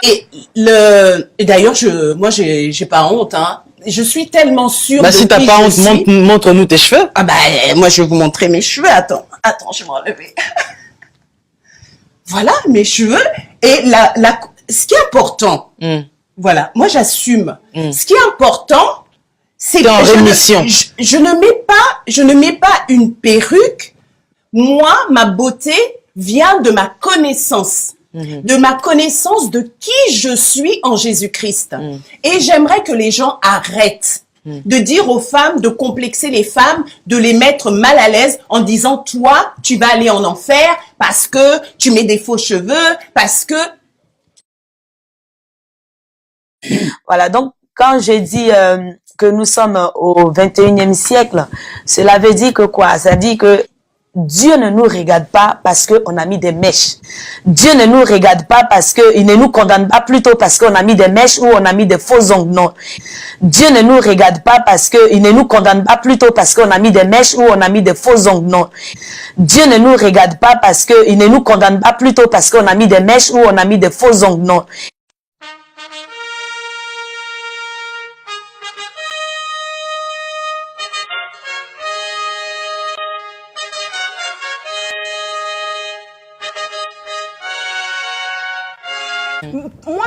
Et d'ailleurs, moi, j'ai pas honte, hein. Je suis tellement sûre Bah, de si t'as qui pas je honte, suis. montre-nous tes cheveux. Ah bah, moi, je vais vous montrer mes cheveux. Attends, je vais m'enlever. Voilà, mes cheveux. Et ce qui est important, voilà, moi, j'assume. Ce qui est important, c'est T'es en que rémission. je ne mets pas une perruque. Moi, ma beauté vient de ma connaissance. De ma connaissance de qui je suis en Jésus-Christ. Et j'aimerais que les gens arrêtent de dire aux femmes, de complexer les femmes, de les mettre mal à l'aise en disant, toi, tu vas aller en enfer parce que tu mets des faux cheveux, parce que... Voilà, donc quand j'ai dit que nous sommes au 21e siècle, cela veut dire que quoi? Ça dit que Dieu ne nous regarde pas parce qu'on a mis des mèches. Dieu ne nous regarde pas parce qu'il ne nous condamne pas plutôt parce qu'on a mis des mèches ou on a mis des faux ongles. Non. Dieu ne nous regarde pas parce qu'il ne nous condamne pas plutôt parce qu'on a mis des mèches ou on a mis des faux ongles. Non. Dieu ne nous regarde pas parce qu'il ne nous condamne pas plutôt parce qu'on a mis des mèches ou on a mis des faux ongles. Non. Moi,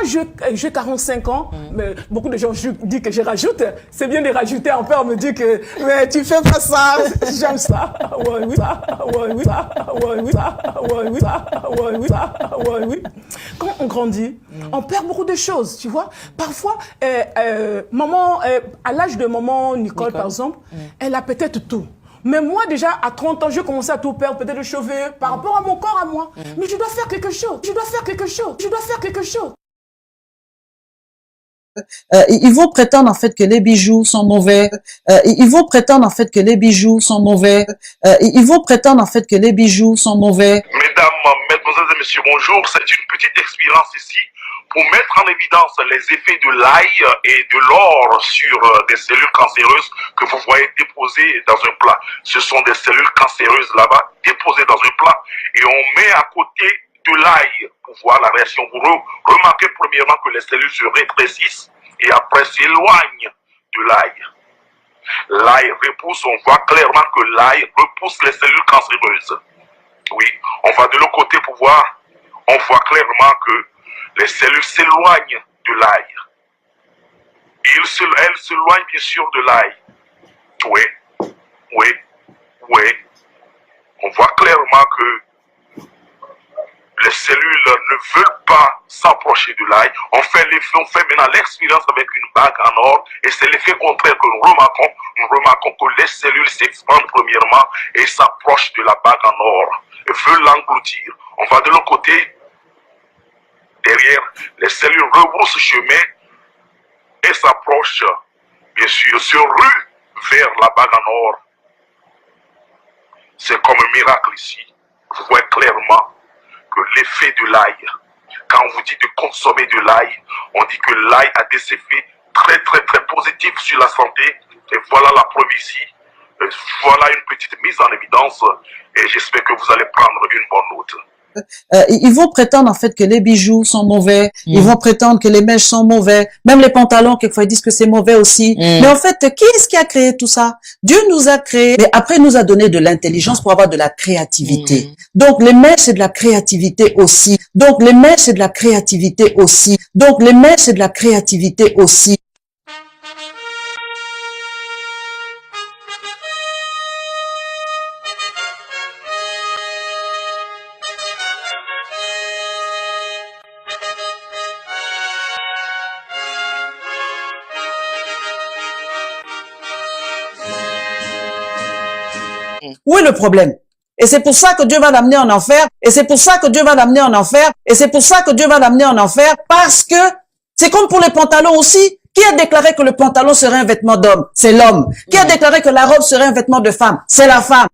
j'ai 45 ans, mais beaucoup de gens disent que je rajoute. C'est bien de rajouter. Un peu, on me dit que mais tu fais pas ça, j'aime ça. Ouais, oui, ça, ouais, oui, ça, ouais, oui, ça, ouais, oui, ça, ouais, oui, ça, ouais, oui. Quand on grandit, on perd beaucoup de choses, tu vois. Parfois, maman, à l'âge de maman Nicole, par exemple, elle a peut-être tout. Mais moi, déjà, à 30 ans, j'ai commencé à tout perdre, peut-être de cheveux, par rapport à mon corps, à moi. Mais je dois faire quelque chose. Je dois faire quelque chose. Je dois faire quelque chose. Ils vont prétendre en fait que les bijoux sont mauvais. Ils vont prétendre en fait que les bijoux sont mauvais. Ils vont prétendre en fait que les bijoux sont mauvais. Mesdames, mesdemoiselles et messieurs, bonjour. C'est une petite expérience ici pour mettre en évidence les effets de l'ail et de l'or sur des cellules cancéreuses que vous voyez déposées dans un plat. Ce sont des cellules cancéreuses là-bas déposées dans un plat et on met à côté de l'ail pour voir la réaction. Vous remarquez premièrement que les cellules se rétrécissent et après s'éloignent de l'ail. L'ail repousse, on voit clairement que l'ail repousse les cellules cancéreuses. Oui, on va de l'autre côté pour voir, on voit clairement que les cellules s'éloignent de l'ail. Elles s'éloignent bien sûr de l'ail. Oui, oui, oui. On voit clairement que les cellules ne veulent pas s'approcher de l'ail. On fait maintenant l'expérience avec une bague en or et c'est l'effet contraire que nous remarquons. Nous remarquons que les cellules s'expandent premièrement et s'approchent de la bague en or et veulent l'engloutir. On va de l'autre côté. Derrière, les cellules rebroussent chemin et s'approchent, bien sûr, se ruent vers la bague en or. C'est comme un miracle ici. Vous voyez clairement que l'effet de l'ail, quand on vous dit de consommer de l'ail, on dit que l'ail a des effets très très très positifs sur la santé. Et voilà la preuve ici. Voilà une petite mise en évidence et j'espère que vous allez prendre une bonne note. Ils vont prétendre en fait que les bijoux sont mauvais. Ils vont prétendre que les mèches sont mauvais. Même les pantalons, quelquefois, ils disent que c'est mauvais aussi. Mais en fait, qui est-ce qui a créé tout ça? Dieu nous a créé, mais après, il nous a donné de l'intelligence pour avoir de la créativité. Donc, les mèches, c'est de la créativité aussi. Donc, les mèches, c'est de la créativité aussi. Donc, les mèches, c'est de la créativité aussi. Où est le problème? Et c'est pour ça que Dieu va l'amener en enfer. Et c'est pour ça que Dieu va l'amener en enfer. Et c'est pour ça que Dieu va l'amener en enfer. Parce que c'est comme pour les pantalons aussi. Qui a déclaré que le pantalon serait un vêtement d'homme? C'est l'homme. Qui a déclaré que la robe serait un vêtement de femme? C'est la femme.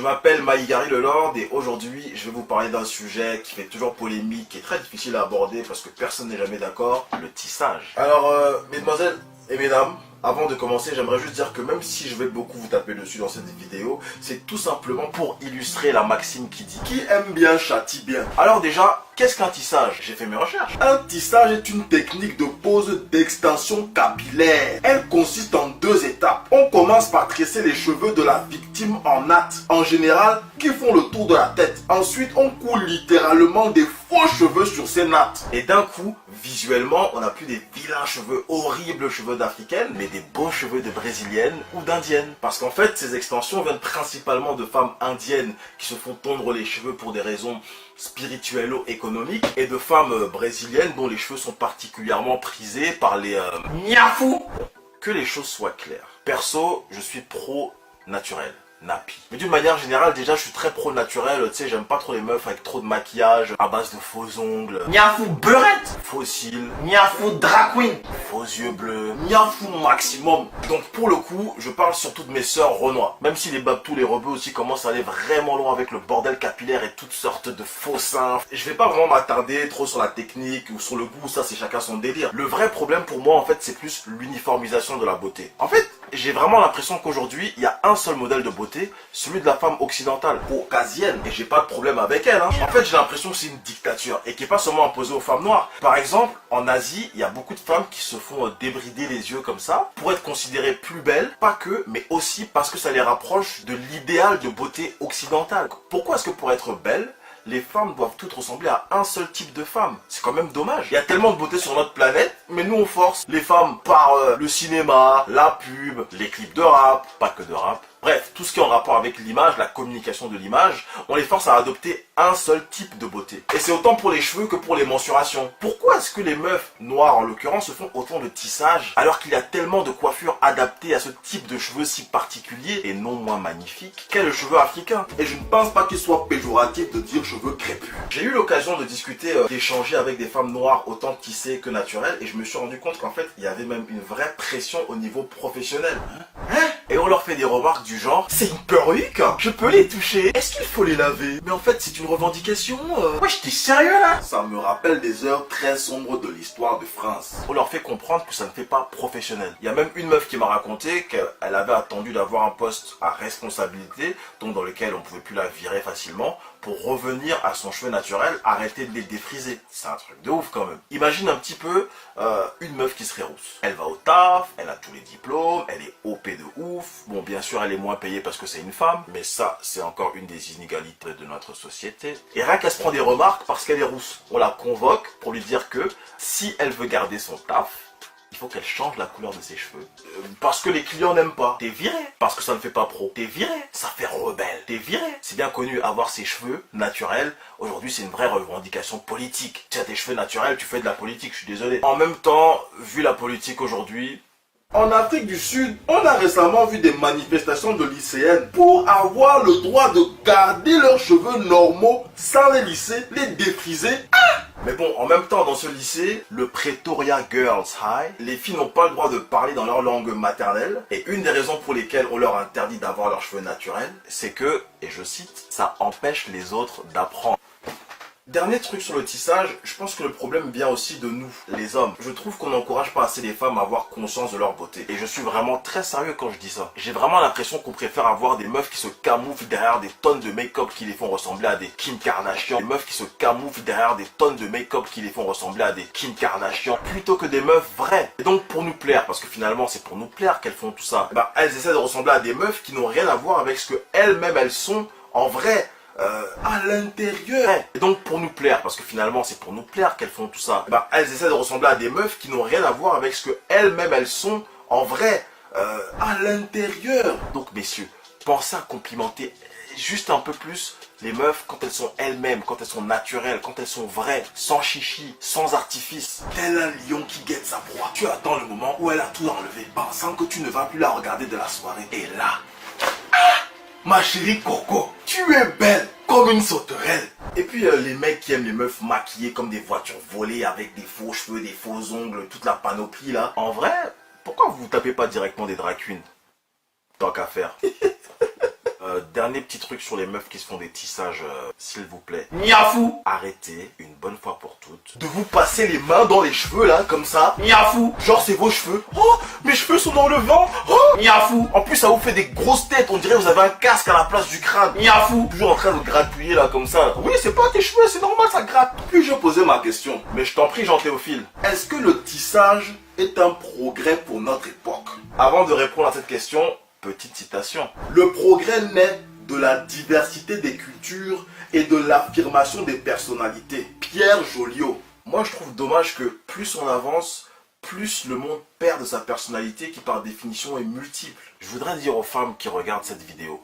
Je m'appelle Maïgari le Lord et aujourd'hui je vais vous parler d'un sujet qui fait toujours polémique et très difficile à aborder parce que personne n'est jamais d'accord, le tissage. Alors mesdemoiselles et mesdames, avant de commencer, j'aimerais juste dire que même si je vais beaucoup vous taper dessus dans cette vidéo, c'est tout simplement pour illustrer la maxime qui dit « Qui aime bien châtie bien ». Alors déjà, qu'est-ce qu'un tissage? J'ai fait mes recherches. Un tissage est une technique de pose d'extension capillaire. Elle consiste en 2 étapes. On commence par tresser les cheveux de la victime en natte, en général, qui font le tour de la tête. Ensuite, on coule littéralement des faux cheveux sur ces nattes. Et d'un coup, visuellement, on n'a plus des vilains cheveux, horribles cheveux d'africaine, mais des beaux cheveux de brésilienne ou d'indienne. Parce qu'en fait, ces extensions viennent principalement de femmes indiennes qui se font tondre les cheveux pour des raisons spirituello-économiques et de femmes brésiliennes dont les cheveux sont particulièrement prisés par les niafous. Que les choses soient claires. Perso, je suis pro-naturel. Nappy. Mais d'une manière générale, déjà, je suis très pro-naturel. Tu sais, j'aime pas trop les meufs avec trop de maquillage, à base de faux ongles. Niafou beurette. Faux cils. Niafou drag queen. Faux yeux bleus. Niafou maximum. Donc, pour le coup, je parle surtout de mes sœurs renois. Même si les babtous, les rebeux aussi commencent à aller vraiment loin avec le bordel capillaire et toutes sortes de faux seins. Je vais pas vraiment m'attarder trop sur la technique ou sur le goût, ça c'est chacun son délire. Le vrai problème pour moi, en fait, c'est plus l'uniformisation de la beauté. En fait, j'ai vraiment l'impression qu'aujourd'hui, il y a un seul modèle de beauté, celui de la femme occidentale, caucasienne, et j'ai pas de problème avec elle. En fait, j'ai l'impression que c'est une dictature, et qui est pas seulement imposée aux femmes noires. Par exemple, en Asie, il y a beaucoup de femmes qui se font débrider les yeux comme ça, pour être considérées plus belles, pas que, mais aussi parce que ça les rapproche de l'idéal de beauté occidentale. Pourquoi est-ce que pour être belle, les femmes doivent toutes ressembler à un seul type de femme? C'est quand même dommage. Il y a tellement de beauté sur notre planète, mais nous on force les femmes par le cinéma, la pub, les clips de rap, pas que de rap. Bref, tout ce qui est en rapport avec l'image, la communication de l'image, on les force à adopter un seul type de beauté. Et c'est autant pour les cheveux que pour les mensurations. Pourquoi est-ce que les meufs noires, en l'occurrence, se font autant de tissage alors qu'il y a tellement de coiffures adaptées à ce type de cheveux si particulier et non moins magnifique qu'est le cheveu africain? Et je ne pense pas qu'il soit péjoratif de dire cheveux crépus. J'ai eu l'occasion de discuter, d'échanger avec des femmes noires autant tissées que naturelles et je me suis rendu compte qu'en fait, il y avait même une vraie pression au niveau professionnel. Et on leur fait des remarques du genre, c'est une perruque, je peux les toucher, est-ce qu'il faut les laver? Mais en fait c'est une revendication, wesh t'es sérieux là? Ça me rappelle des heures très sombres de l'histoire de France. On leur fait comprendre que ça ne fait pas professionnel. Il y a même une meuf qui m'a raconté qu'elle avait attendu d'avoir un poste à responsabilité, donc dans lequel on pouvait plus la virer facilement, pour revenir à son cheveu naturel, arrêter de les défriser. C'est un truc de ouf quand même. Imagine un petit peu une meuf qui serait rousse. Elle va au taf, elle a tous les diplômes, elle est OP de ouf. Bon, bien sûr, elle est moins payée parce que c'est une femme, mais ça, c'est encore une des inégalités de notre société. Et rien qu'elle se prend des remarques parce qu'elle est rousse. On la convoque pour lui dire que si elle veut garder son taf, il faut qu'elle change la couleur de ses cheveux. Parce que les clients n'aiment pas. T'es viré. Parce que ça ne fait pas pro. T'es viré. Ça fait rebelle. T'es viré. C'est bien connu, avoir ses cheveux naturels. Aujourd'hui, c'est une vraie revendication politique. Tu as tes cheveux naturels, tu fais de la politique, je suis désolé. En même temps, vu la politique aujourd'hui, en Afrique du Sud, on a récemment vu des manifestations de lycéennes pour avoir le droit de garder leurs cheveux normaux sans les lisser, les défriser. Mais bon, en même temps, dans ce lycée, le Pretoria Girls High, les filles n'ont pas le droit de parler dans leur langue maternelle. Et une des raisons pour lesquelles on leur interdit d'avoir leurs cheveux naturels, c'est que, et je cite, ça empêche les autres d'apprendre. Dernier truc sur le tissage, je pense que le problème vient aussi de nous, les hommes. Je trouve qu'on n'encourage pas assez les femmes à avoir conscience de leur beauté. Et je suis vraiment très sérieux quand je dis ça. J'ai vraiment l'impression qu'on préfère avoir des meufs qui se camouflent derrière des tonnes de make-up qui les font ressembler à des Kim Kardashian. Des meufs qui se camouflent derrière des tonnes de make-up qui les font ressembler à des Kim Kardashian. Plutôt que des meufs vraies. Et donc pour nous plaire, parce que finalement c'est pour nous plaire qu'elles font tout ça. Bah, elles essaient de ressembler à des meufs qui n'ont rien à voir avec ce que elles-mêmes elles sont en vrai. À l'intérieur. Et donc pour nous plaire, parce que finalement c'est pour nous plaire qu'elles font tout ça, bah, elles essaient de ressembler à des meufs qui n'ont rien à voir avec ce que elles-mêmes elles sont en vrai, à l'intérieur. Donc messieurs, pensez à complimenter juste un peu plus les meufs quand elles sont elles-mêmes, quand elles sont naturelles, quand elles sont vraies, sans chichi, sans artifice. Tel un lion qui guette sa proie. Tu attends le moment où elle a tout enlevé, pensant que tu ne vas plus la regarder de la soirée. Et là, ma chérie Coco, tu es belle comme une sauterelle. Et puis les mecs qui aiment les meufs maquillées comme des voitures volées avec des faux cheveux, des faux ongles, toute la panoplie là. En vrai, pourquoi vous tapez pas directement des drag queens? Tant qu'à faire. Dernier petit truc sur les meufs qui se font des tissages, s'il vous plaît. Niafou. Arrêtez, une bonne fois pour toutes. De vous passer les mains dans les cheveux là, comme ça. Niafou. Genre c'est vos cheveux. Oh, mes cheveux sont dans le vent. Oh, niafou. En plus ça vous fait des grosses têtes, on dirait que vous avez un casque à la place du crâne. Niafou. Toujours en train de gratouiller là comme ça. Oui, c'est pas tes cheveux, c'est normal, ça gratte. Puis je posais ma question. Mais je t'en prie, Jean-Théophile. Est-ce que le tissage est un progrès pour notre époque? Avant de répondre à cette question, petite citation. Le progrès naît de la diversité des cultures et de l'affirmation des personnalités. Pierre Joliot. Moi, je trouve dommage que plus on avance, plus le monde perd de sa personnalité qui par définition est multiple. Je voudrais dire aux femmes qui regardent cette vidéo,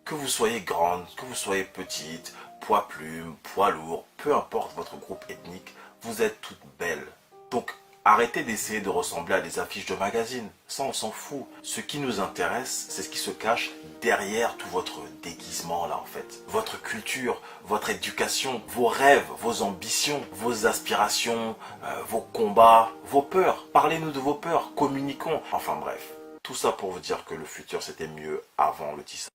que vous soyez grande, que vous soyez petite, poids plume, poids lourd, peu importe votre groupe ethnique, vous êtes toutes belles. Donc, arrêtez d'essayer de ressembler à des affiches de magazines. Ça, on s'en fout. Ce qui nous intéresse, c'est ce qui se cache derrière tout votre déguisement là en fait. Votre culture, votre éducation, vos rêves, vos ambitions, vos aspirations, vos combats, vos peurs. Parlez-nous de vos peurs, communiquons. Enfin bref, tout ça pour vous dire que le futur c'était mieux avant le tissage.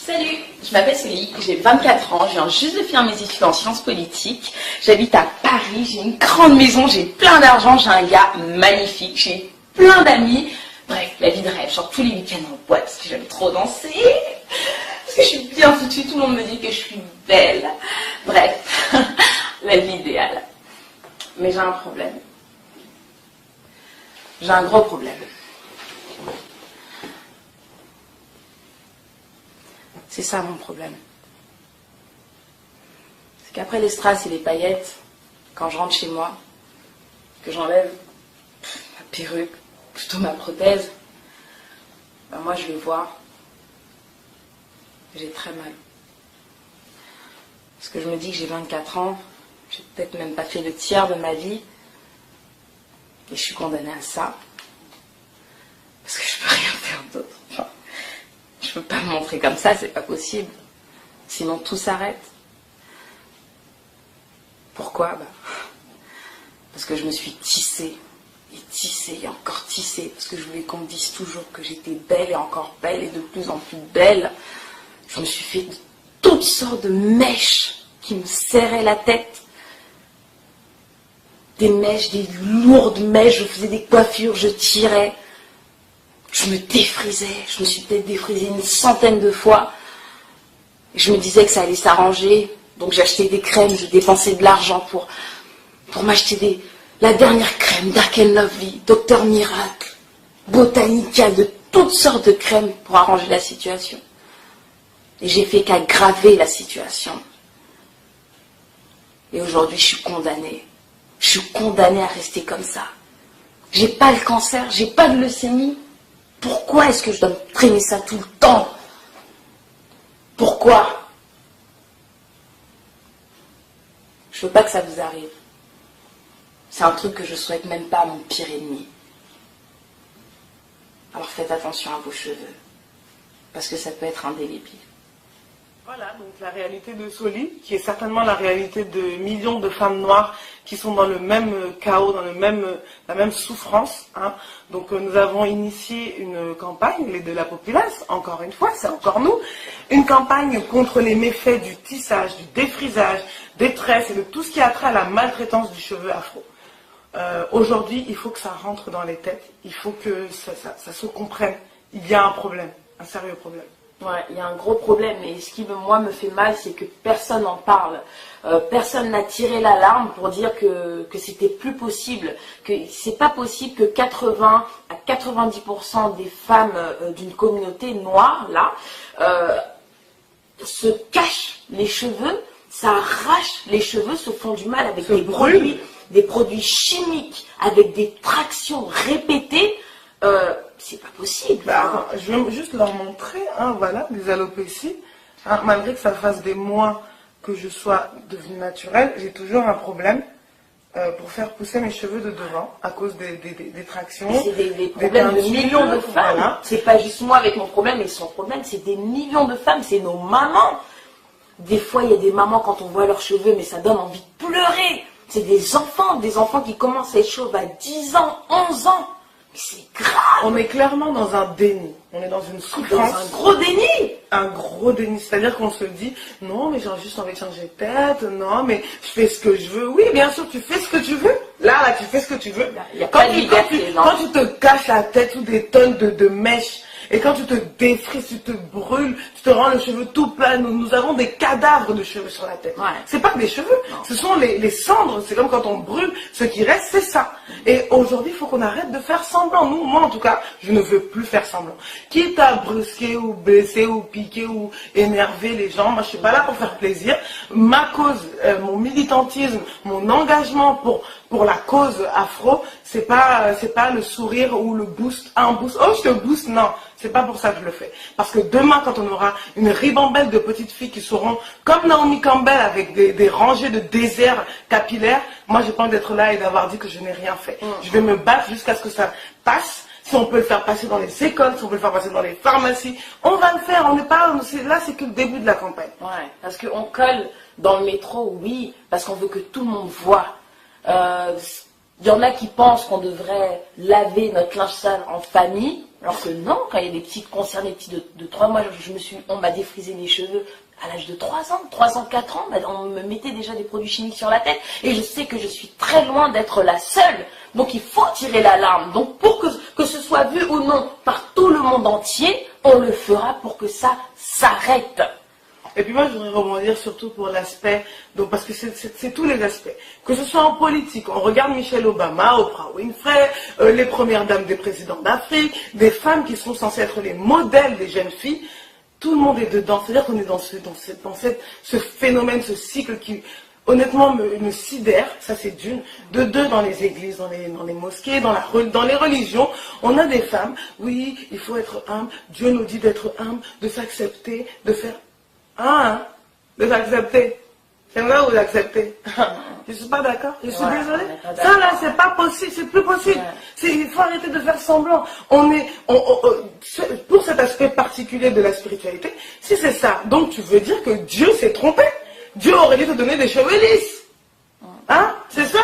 Salut, je m'appelle Célie, j'ai 24 ans, je viens juste de finir mes études en sciences politiques, j'habite à Paris, j'ai une grande maison, j'ai plein d'argent, j'ai un gars magnifique, j'ai plein d'amis, bref, la vie de rêve, genre tous les week-ends en boîte parce que j'aime trop danser, parce que je suis bien foutue, tout le monde me dit que je suis belle, bref, la vie idéale. Mais j'ai un problème, j'ai un gros problème. C'est ça mon problème. C'est qu'après les strass et les paillettes, quand je rentre chez moi, que j'enlève ma perruque, plutôt ma prothèse, ben moi je vais voir, j'ai très mal. Parce que je me dis que j'ai 24 ans, j'ai peut-être même pas fait le tiers de ma vie, et je suis condamnée à ça, parce que je peux rien faire d'autre. Enfin, je peux pas me montrer comme ça, c'est pas possible. Sinon tout s'arrête. Pourquoi? Parce que je me suis tissée, et encore tissée, parce que je voulais qu'on me dise toujours que j'étais belle et encore belle et de plus en plus belle. Je me suis fait de toutes sortes de mèches qui me serraient la tête. Des mèches, des lourdes mèches, je faisais des coiffures, je tirais. Je me défrisais, je me suis peut-être défrisée une centaine de fois. Et je me disais que ça allait s'arranger, donc j'achetais des crèmes, je dépensais de l'argent pour m'acheter la dernière crème, Dark and Lovely, Dr Miracle, Botanica, de toutes sortes de crèmes pour arranger la situation. Et j'ai fait qu'aggraver la situation. Et aujourd'hui, je suis condamnée. Je suis condamnée à rester comme ça. J'ai pas le cancer, j'ai pas de leucémie. Pourquoi est-ce que je dois me traîner ça tout le temps? Pourquoi? Je veux pas que ça vous arrive. C'est un truc que je souhaite même pas à mon pire ennemi. Alors faites attention à vos cheveux, parce que ça peut être indélébile. Voilà, donc la réalité de Soli, qui est certainement la réalité de millions de femmes noires qui sont dans le même chaos, dans la même souffrance. Hein. Donc nous avons initié une campagne, les de la populace, encore une fois, c'est encore nous, une campagne contre les méfaits du tissage, du défrisage, des tresses et de tout ce qui a trait à la maltraitance du cheveu afro. Aujourd'hui, il faut que ça rentre dans les têtes, il faut que ça se comprenne. Il y a un problème, un sérieux problème. Ouais, il y a un gros problème et ce qui moi me fait mal, c'est que personne n'en parle. Personne n'a tiré l'alarme pour dire que c'était plus possible, que c'est pas possible que 80 à 90% des femmes d'une communauté noire là se cachent les cheveux, ça arrache les cheveux, se font du mal avec des produits chimiques, avec des tractions répétées. C'est pas possible. Bah, je vais juste leur montrer, hein, voilà, des alopécies. Hein, malgré que ça fasse des mois que je sois devenue naturelle, j'ai toujours un problème pour faire pousser mes cheveux de devant à cause des tractions. C'est des problèmes de millions de femmes. Voilà. C'est pas juste moi avec mon problème et son problème, c'est des millions de femmes, c'est nos mamans. Des fois, il y a des mamans, quand on voit leurs cheveux, mais ça donne envie de pleurer. C'est des enfants qui commencent à être chauves à 10 ans, 11 ans. Mais c'est grave. On est clairement dans un déni. On est dans une souffrance. Dans un gros déni. Un gros déni. C'est-à-dire qu'on se dit, non, mais j'ai juste envie de changer de tête. Non, mais je fais ce que je veux. Oui, bien sûr, tu fais ce que tu veux. Là, tu fais ce que tu veux. Il y a pas de liberté, non. Quand tu te casses la tête ou des tonnes de mèches, et quand tu te défrises, tu te brûles, tu te rends le cheveu tout plat. Nous avons des cadavres de cheveux sur la tête. Ouais. C'est pas que des cheveux, non. Ce sont les cendres. C'est comme quand on brûle, ce qui reste, c'est ça. Et aujourd'hui, il faut qu'on arrête de faire semblant. Moi, en tout cas, je ne veux plus faire semblant. Quitte à brusquer ou blesser ou piquer ou énerver les gens, moi, je suis pas là pour faire plaisir. Ma cause, mon militantisme, mon engagement pour la cause afro, c'est pas le sourire ou le boost, un boost. Oh, je te booste, non. C'est pas pour ça que je le fais. Parce que demain, quand on aura une ribambelle de petites filles qui seront comme Naomi Campbell avec des rangées de déserts capillaires, moi, j'ai pas envie d'être là et d'avoir dit que je n'ai rien fait. Je vais me battre jusqu'à ce que ça passe. Si on peut le faire passer dans les écoles, si on peut le faire passer dans les pharmacies, on va le faire. On n'est pas là, c'est que le début de la campagne. Ouais, parce qu'on colle dans le métro, oui, parce qu'on veut que tout le monde voit. Il y en a qui pensent qu'on devrait laver notre linge sale en famille, alors que non, quand il y a des petits concernés, des petits de 3 mois, on m'a défrisé les cheveux à l'âge de 3 ans, 4 ans, on me mettait déjà des produits chimiques sur la tête, et je sais que je suis très loin d'être la seule, donc il faut tirer l'alarme. Donc pour que ce soit vu ou non par tout le monde entier, on le fera pour que ça s'arrête. Et puis moi, je voudrais rebondir surtout pour l'aspect, donc parce que c'est tous les aspects. Que ce soit en politique, on regarde Michelle Obama, Oprah Winfrey, les premières dames des présidents d'Afrique, des femmes qui sont censées être les modèles des jeunes filles, tout le monde est dedans. C'est-à-dire qu'on est dans ce phénomène, ce cycle qui, honnêtement, me sidère, ça c'est d'une. De deux, dans les églises, dans les mosquées, dans les religions, on a des femmes, oui, il faut être humble, Dieu nous dit d'être humble, de s'accepter, de faire... de s'accepter. C'est vrai ou d'accepter? Je suis pas d'accord. Je suis désolée. Ça là, c'est pas possible. C'est plus possible. Il faut arrêter de faire semblant. Pour cet aspect particulier de la spiritualité, si c'est ça, donc tu veux dire que Dieu s'est trompé. Dieu aurait dû te donner des cheveux lisses. Hein? C'est ça?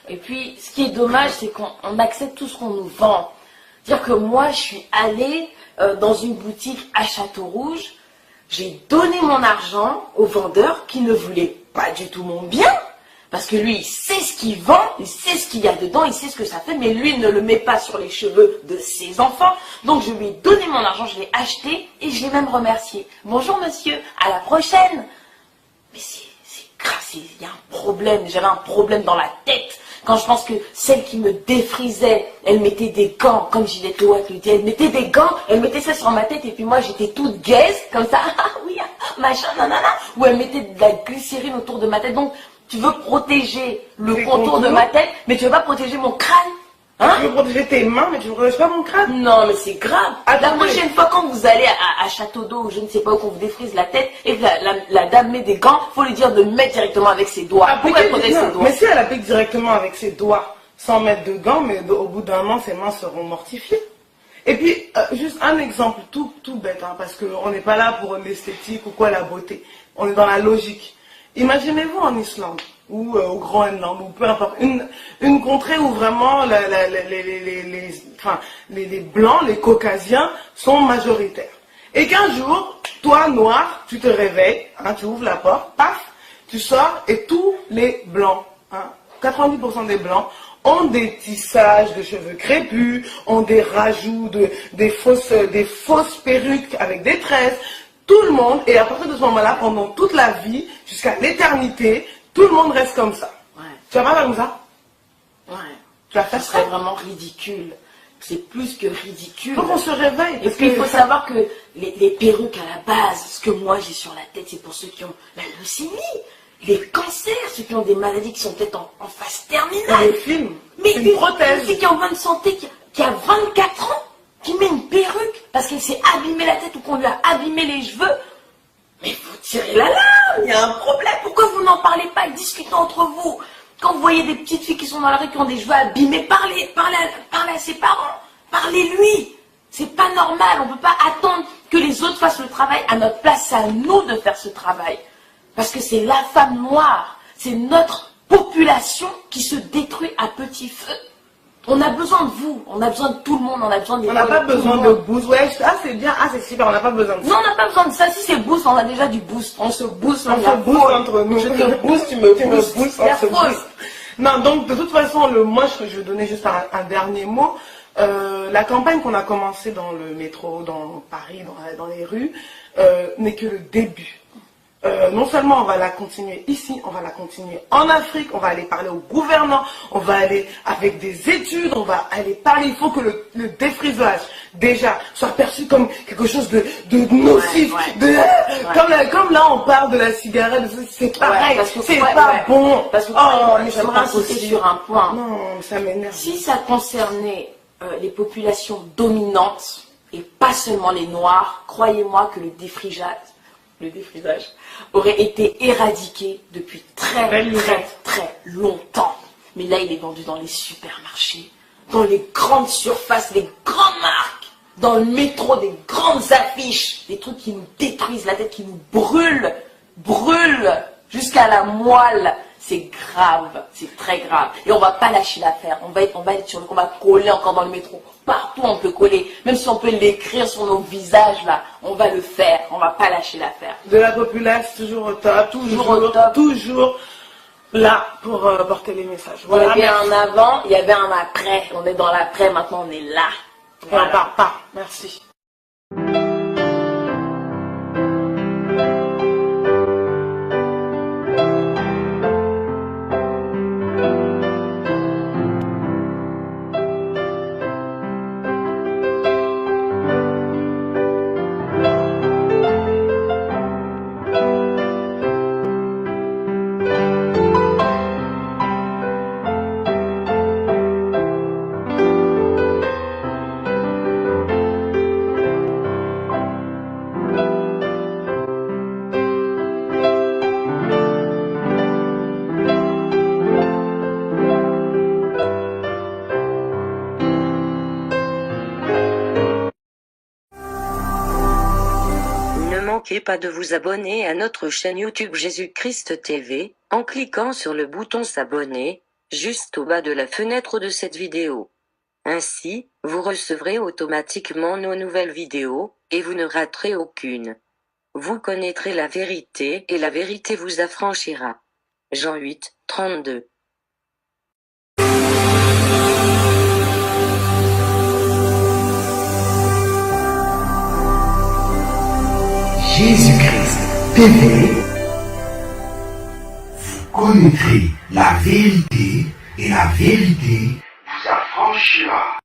Et puis, ce qui est dommage, c'est qu'on accepte tout ce qu'on nous vend. C'est-à-dire que moi, je suis allée dans une boutique à Château-Rouge. J'ai donné mon argent au vendeur qui ne voulait pas du tout mon bien. Parce que lui, il sait ce qu'il vend, il sait ce qu'il y a dedans, il sait ce que ça fait, mais lui, il ne le met pas sur les cheveux de ses enfants. Donc, je lui ai donné mon argent, je l'ai acheté et je l'ai même remercié. Bonjour monsieur, à la prochaine. Mais c'est grave, il y a un problème, j'avais un problème dans la tête. Quand je pense que celle qui me défrisait, elle mettait des gants, comme Gillette Watt le dit, elle mettait des gants, elle mettait ça sur ma tête et puis moi j'étais toute gaze, comme ça, ah oui, machin, nanana, ou elle mettait de la glycérine autour de ma tête. Donc tu veux protéger le contour de ma tête, mais tu veux pas protéger mon crâne. Hein? Tu veux protéger tes mains, mais tu ne protèges pas mon crâne. Non, mais c'est grave. La prochaine fois quand vous allez à Château d'Eau, je ne sais pas où, qu'on vous défrise la tête, et que la dame met des gants, il faut lui dire de mettre directement avec ses doigts. Pour elle protéger ses doigts. Mais si elle applique directement avec ses doigts, sans mettre de gants, mais au bout d'un moment, ses mains seront mortifiées. Et puis, juste un exemple tout bête, hein, parce qu'on n'est pas là pour l'esthétique ou quoi, la beauté. On est dans la logique. Imaginez-vous en Islande, ou au Groenland, ou peu importe, une contrée où vraiment les Blancs, les Caucasiens sont majoritaires. Et qu'un jour, toi, noir, tu te réveilles, hein, tu ouvres la porte, paf, tu sors, et tous les Blancs, hein, 90% des Blancs, ont des tissages de cheveux crépus, ont des rajouts, des fausses perruques avec des tresses. Tout le monde, et à partir de ce moment-là, pendant toute la vie, jusqu'à l'éternité, tout le monde reste comme ça. Ouais. Tu vas pas comme ça? Ouais. Tu vas faire ça serait vraiment ridicule. C'est plus que ridicule. Faut qu'on se réveille. Et puis il faut savoir que les perruques à la base, ce que moi j'ai sur la tête, c'est pour ceux qui ont la leucémie, les cancers, ceux qui ont des maladies qui sont peut-être en phase terminale. Dans les films. Mais une prothèse. Une qui est en bonne santé, qui a 24 ans, qui met une perruque parce qu'elle s'est abîmée la tête ou qu'on lui a abîmé les cheveux. Mais vous tirez la larme, il y a un problème. Pourquoi vous n'en parlez pas? Discutez entre vous. Quand vous voyez des petites filles qui sont dans la rue, qui ont des cheveux abîmés, parlez à ses parents, parlez-lui. C'est pas normal, on peut pas attendre que les autres fassent le travail à notre place, c'est à nous de faire ce travail. Parce que c'est la femme noire, c'est notre population qui se détruit à petit feu. On a besoin de vous, on a besoin de tout le monde, on a besoin de... On n'a pas besoin de boost. Ouais, c'est bien, c'est super, on n'a pas besoin de ça. Non, on n'a pas besoin de ça. Si c'est boost, on a déjà du boost. On se booste, on se booste entre nous. Je te booste, tu me boostes, on se booste. Non, donc de toute façon, moi je vais donner juste un dernier mot. La campagne qu'on a commencée dans le métro, dans Paris, dans les rues, n'est que le début. Non seulement on va la continuer ici, on va la continuer en Afrique, on va aller parler aux gouvernants, on va aller avec des études, on va aller parler. Il faut que le défrisage, déjà, soit perçu comme quelque chose de nocif. Comme là on parle de la cigarette, c'est pareil, c'est pas bon. Parce que mais j'aimerais insister sur un point. Non, ça m'énerve. Si ça concernait les populations dominantes, et pas seulement les Noirs, croyez-moi que le défrisage aurait été éradiqué depuis très longtemps. Mais là, il est vendu dans les supermarchés, dans les grandes surfaces, les grandes marques, dans le métro, des grandes affiches, des trucs qui nous détruisent la tête, qui nous brûlent jusqu'à la moelle. C'est grave, c'est très grave. Et on va pas lâcher l'affaire. On va être sur le combat, coller encore dans le métro. Partout on peut coller. Même si on peut l'écrire sur nos visages là, on va le faire. On va pas lâcher l'affaire. De la populace, toujours au top. Toujours là pour porter les messages. Voilà, il y avait un avant, il y avait un après. On est dans l'après, maintenant on est là. Voilà. On part pas. Merci. Ne manquez pas de vous abonner à notre chaîne YouTube Jésus-Christ TV, en cliquant sur le bouton s'abonner, juste au bas de la fenêtre de cette vidéo. Ainsi, vous recevrez automatiquement nos nouvelles vidéos, et vous ne raterez aucune. Vous connaîtrez la vérité et la vérité vous affranchira. Jean 8, 32. Jésus-Christ TV, vous connaîtrez la vérité et la vérité vous affranchira.